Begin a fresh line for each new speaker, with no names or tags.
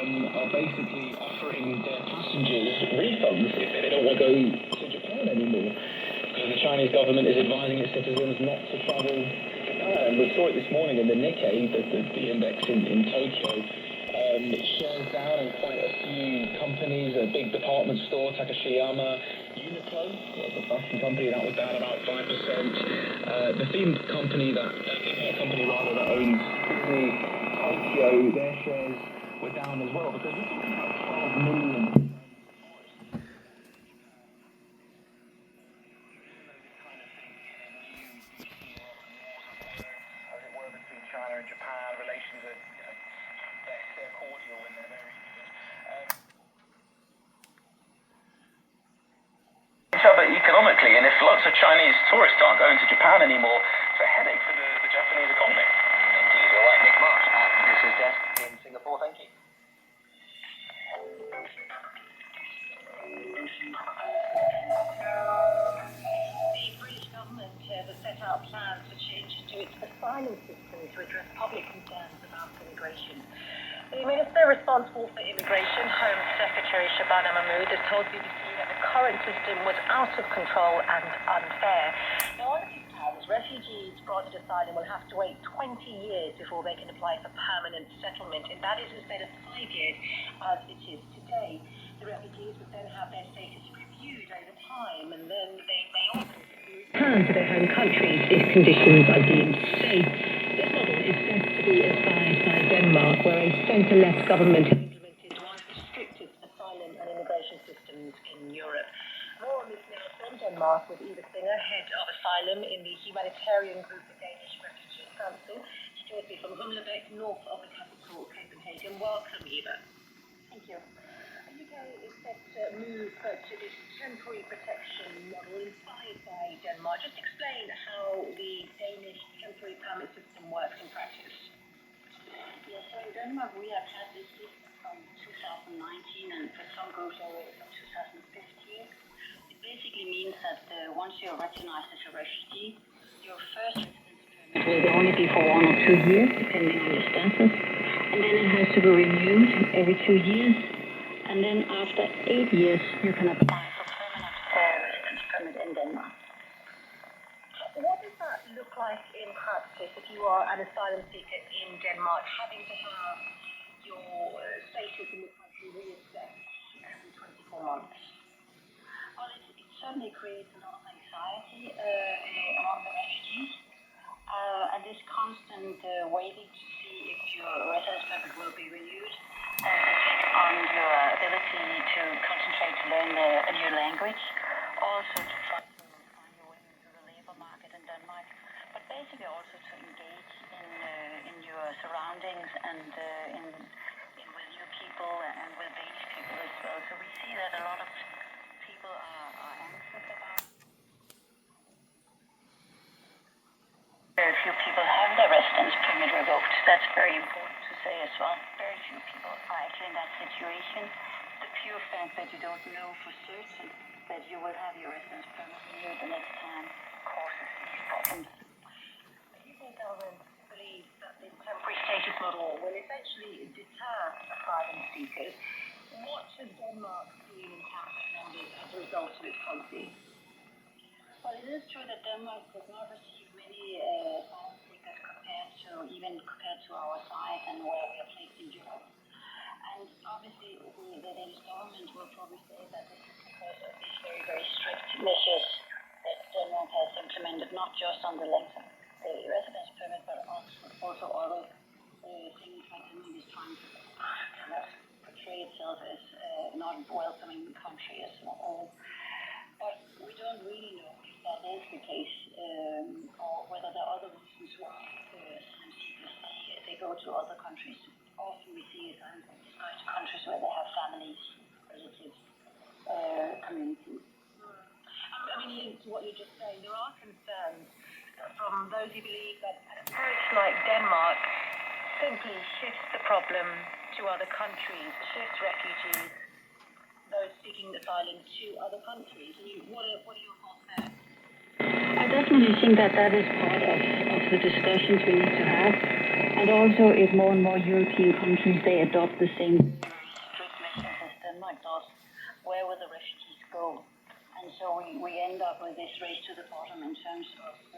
are basically offering their passengers refunds if they don't want to go to Japan anymore. Because the Chinese government is advising its citizens not to travel to Japan. We saw it this morning in the Nikkei, the index in Tokyo. Shares down in quite a few companies, a big department store, Takashiyama, Uniqlo, the fashion company, that was down about 5%. The theme company that owns Disney Tokyo, their shares were down as well, because we're talking about 12 million. China and Japan, relations are less cordial when they're very good. Each other economically, and if lots of Chinese tourists aren't going to Japan anymore, it's a headache for the Japanese economy.
Indeed, all right, Nick Marsh. This is Desk in Singapore, thank you.
Has set out plans for changes to its asylum system to address public concerns about immigration. The minister responsible for immigration, Home Secretary Shabana Mahmood, has told BBC that the current system was out of control and unfair. Now, under these plans, refugees granted asylum will have to wait 20 years before they can apply for permanent settlement, and that is instead of 5 years as it is today. The refugees would then have their status reviewed over time, and then they may also return to their home countries if conditions are deemed safe. This model is set to be applied by Denmark, where a centre-left government has implemented one of the strictest asylum and immigration systems in Europe. More on this now from Denmark with Eva Singer, head of asylum in the humanitarian group the Danish Refugee Council. She joins me from Humlebæk, north of the capital, Copenhagen. Welcome, Eva. Thank you. The UK is set to move to this temporary protection model inspired by Denmark. Just explain how the Danish temporary permit system works in practice.
Yes, so in Denmark we have had this system from 2019 and for some groups already from 2015. It basically means that once you're recognized as a refugee, your first residence permit will only be for 1 or 2 years, depending on your status, and then it has to be renewed every 2 years. And then after 8 years, you can apply for permanent residence permit in Denmark.
What does that look like in practice if you are an asylum seeker in Denmark, having to have your status in the country reassessed every 24 months?
Well, it certainly creates a lot of anxiety among the refugees. And this constant waiting to see if your residence permit will be renewed affect on your ability to concentrate to learn a new language, also to try to find your way into the labor market in Denmark, but basically also to engage in your surroundings and with new people and with Danish people as well. So we see that a lot of people are anxious about. Very few people have their residence permit revoked. That's very important to say as well. Very few people are actually in that situation. The pure fact that you don't know for certain that you will have your residence permit renewed the next time causes these problems.
The UK government believes that this temporary status model will essentially deter asylum seekers. What has Denmark seen in terms of numbers as a result of its policy?
Well, it is true that Denmark does not receive many asylum seekers compared to our size and where we are placed in Europe. And obviously, the Danish government will probably say that this is because of these very, very strict measures that Denmark has implemented, not just on the length of the residence permit, but also other things like Denmark is trying to kind of portray itself as not welcoming country as a whole. But we don't really know if that is the case, or whether there are other reasons why asylum seekers they go to other countries. Often we see asylum seekers go to countries where they have families, relatives, communities.
I mean, linked to what you're just saying, there are concerns from those who believe that an approach like Denmark simply shifts the problem to other countries, shifts refugees, those seeking asylum to other countries. What are your thoughts there?
I definitely think that is part of the discussions we need to have. And also if more and more European countries, they adopt the same where will the refugees go? And so we end up with this race to the bottom in terms of